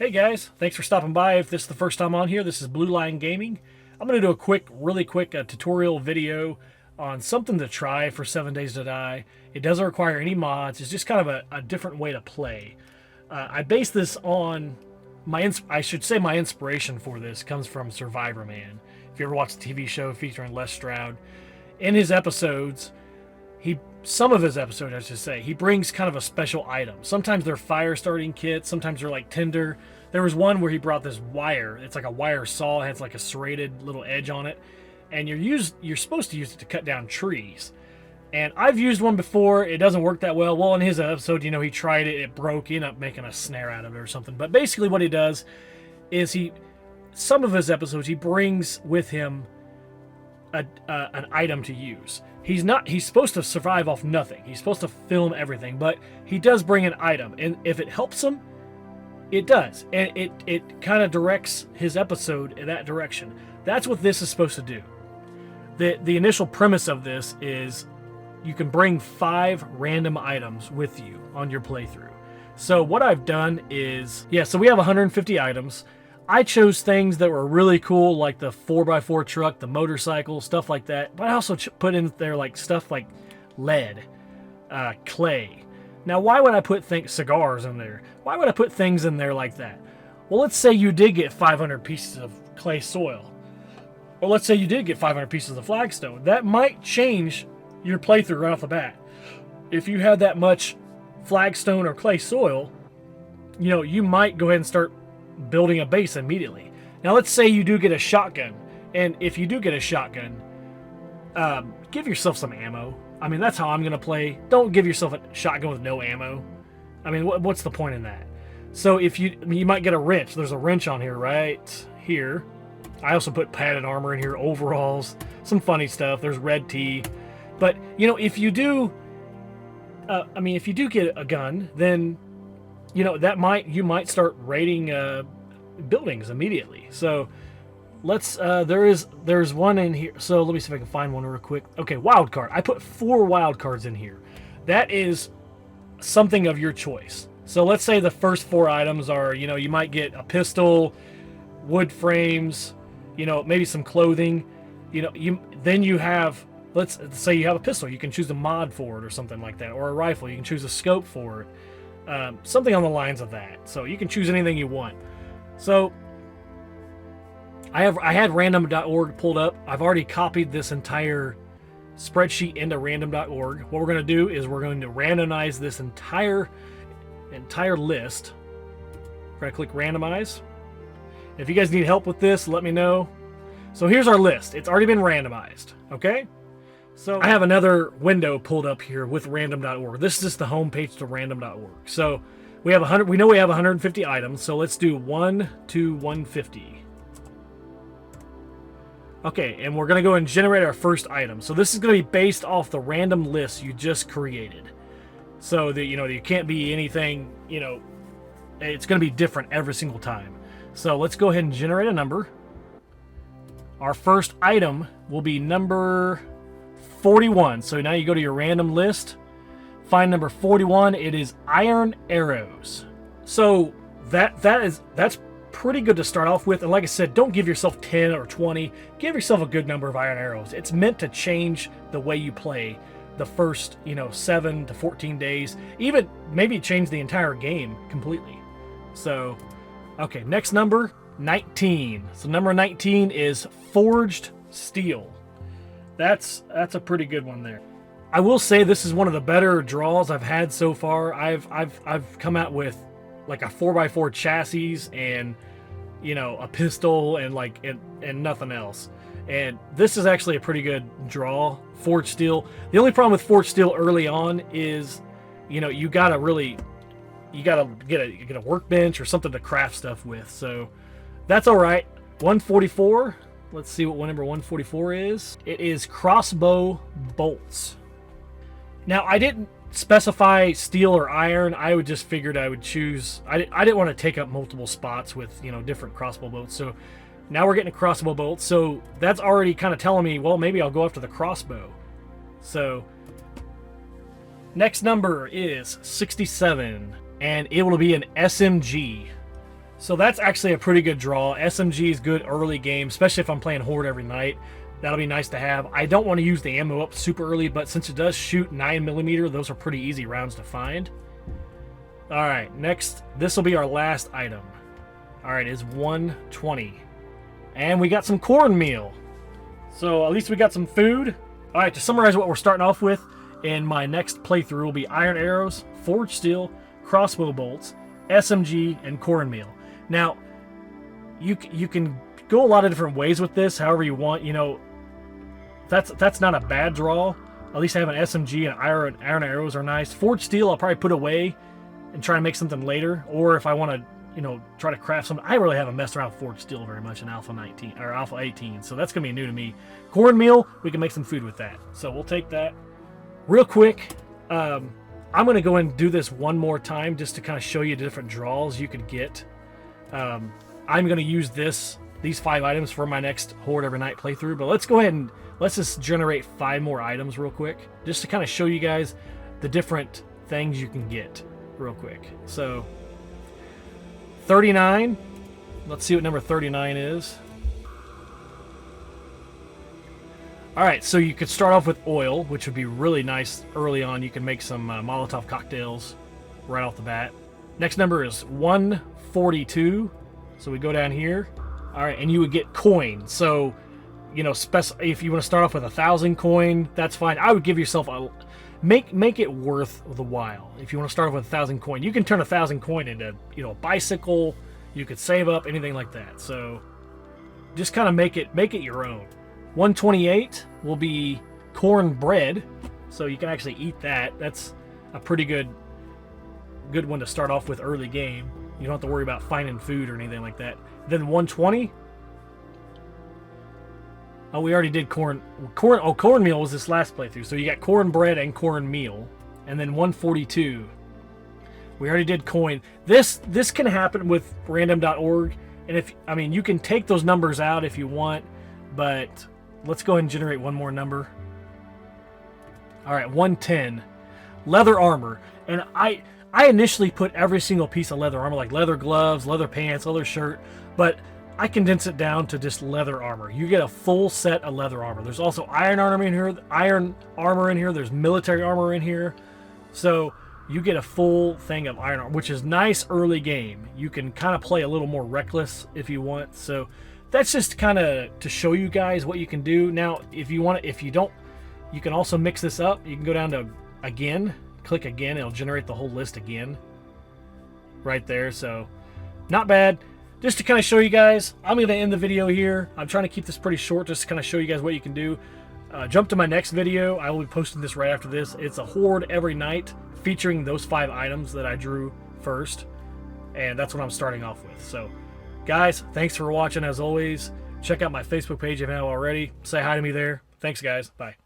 Hey guys, thanks for stopping by. If this is the first time on here, this is Blue Line Gaming. I'm going to do a really quick tutorial video on something to try for 7 Days to Die. It doesn't require any mods. It's just kind of a different way to play. I base this on my inspiration for this comes from Survivor Man. If you ever watched the TV show featuring Les Stroud, in his episodes, some of his episodes, I should say, he brings kind of a special item. Sometimes they're fire starting kits, sometimes they're like tinder. There was one where he brought this wire. It's like a wire saw, it has like a serrated little edge on it, and you're supposed to use it to cut down trees. And I've used one before, it doesn't work that well. Well, in his episode, he tried it, it broke, he ended up making a snare out of it or something. But basically what he does is some of his episodes, he brings with him an item to use. He's supposed to survive off nothing. He's supposed to film everything, but he does bring an item, and if it helps him, it does, and it kind of directs his episode in that direction. That's what this is supposed to do. The initial premise of this is you can bring 5 random items with you on your playthrough. So what I've done is, so we have 150 items. I chose things that were really cool, like the 4x4 truck, the motorcycle, stuff like that. But I also put in there like stuff like lead, clay. Now, why would I put cigars in there? Why would I put things in there like that? Well, let's say you did get 500 pieces of clay soil. Or let's say you did get 500 pieces of flagstone. That might change your playthrough right off the bat. If you had that much flagstone or clay soil, you might go ahead and start building a base immediately. Now let's say you do get a shotgun, and if you do get a shotgun, give yourself some ammo. I mean, that's how I'm gonna play. Don't give yourself a shotgun with no ammo. I mean, what's the point in that? So if you might get a wrench. There's a wrench on here right here. I also put padded armor in here, overalls, some funny stuff. There's red tea. But if you do if you do get a gun, then you might start raiding buildings immediately. So let's there's one in here. So let me see if I can find one real quick. Okay, wild card. I put 4 wild cards in here. That is something of your choice. So let's say the first 4 items are, you might get a pistol, wood frames, maybe some clothing. Then you have, let's say you have a pistol, you can choose a mod for it or something like that, or a rifle, you can choose a scope for it. Something on the lines of that. So you can choose anything you want. So I had random.org pulled up. I've already copied this entire spreadsheet into random.org. What we're going to do is we're going to randomize this entire list. We're going to click randomize. If you guys need help with this, let me know. So here's our list. It's already been randomized. Okay? So I have another window pulled up here with random.org. This is just the home page to random.org. So we have we know we have 150 items, so let's do 1 to 150. Okay, and we're going to go and generate our first item. So this is going to be based off the random list you just created. So that you can't be anything, it's going to be different every single time. So let's go ahead and generate a number. Our first item will be number 41. So now you go to your random list, find number 41. It is iron arrows. So that's pretty good to start off with. And like I said, don't give yourself 10 or 20. Give yourself a good number of iron arrows. It's meant to change the way you play the first 7 to 14 days, even maybe change the entire game completely. So okay, next number 19. So number 19 is forged steel. That's a pretty good one there. I will say this is one of the better draws I've had so far. I've come out with like a 4x4 chassis and a pistol and nothing else. And this is actually a pretty good draw, forged steel. The only problem with forged steel early on is you gotta get a workbench or something to craft stuff with. So that's all right. 144. Let's see what number 144 is. It is crossbow bolts. Now, I didn't specify steel or iron. I just figured I would choose. I didn't want to take up multiple spots with different crossbow bolts. So now we're getting a crossbow bolt. So that's already kind of telling me, well, maybe I'll go after the crossbow. So next number is 67, and it will be an SMG. So that's actually a pretty good draw. SMG is good early game, especially if I'm playing Horde every night. That'll be nice to have. I don't want to use the ammo up super early, but since it does shoot 9mm, those are pretty easy rounds to find. Alright, next, this will be our last item. Alright, it's 120. And we got some cornmeal. So at least we got some food. Alright, to summarize what we're starting off with, in my next playthrough will be iron arrows, forged steel, crossbow bolts, SMG, and cornmeal. Now, you can go a lot of different ways with this, however you want. You know, that's not a bad draw. At least having SMG and iron arrows are nice. Forged steel I'll probably put away and try to make something later. Or if I want to, you know, try to craft something. I really haven't messed around with forged steel very much in Alpha 19 or Alpha 18, so that's gonna be new to me. Cornmeal, we can make some food with that. So we'll take that real quick. I'm gonna go and do this one more time just to kind of show you the different draws you could get. I'm going to use these 5 items for my next Horde Every Night playthrough, but let's go ahead and let's just generate 5 more items real quick, just to kind of show you guys the different things you can get real quick. So 39, let's see what number 39 is. Alright, so you could start off with oil, which would be really nice early on. You can make some Molotov cocktails right off the bat. Next number is 142. So we go down here. Alright, and you would get coin. So, you know, if you want to start off with 1,000 coin, that's fine. I would give yourself a... Make it worth the while. If you want to start off with 1,000 coin, you can turn 1,000 coin into, you know, a bicycle. You could save up, anything like that. So, just kind of make it your own. 128 will be corn bread. So you can actually eat that. That's a pretty good one to start off with early game. You don't have to worry about finding food or anything like that. Then 120. Oh, we already did cornmeal was this last playthrough. So you got cornbread and cornmeal. And then 142. We already did coin. This can happen with random.org. And you can take those numbers out if you want, but let's go ahead and generate one more number. All right, 110. Leather armor. And I initially put every single piece of leather armor, like leather gloves, leather pants, leather shirt, but I condense it down to just leather armor. You get a full set of leather armor. There's also iron armor in here. There's military armor in here. So you get a full thing of iron armor, which is nice early game. You can kind of play a little more reckless if you want. So that's just kind of to show you guys what you can do. Now, if you don't, you can also mix this up. You can go down to again, click again, it'll generate the whole list again right there. So not bad. Just to kind of show you guys, I'm going to end the video here. I'm trying to keep this pretty short just to kind of show you guys what you can do. Jump to my next video. I will be posting this right after this. It's a Horde Every Night featuring those 5 items that I drew first, and that's what I'm starting off with. So guys, thanks for watching as always. Check out my Facebook page if you haven't already. Say hi to me there. Thanks guys. Bye.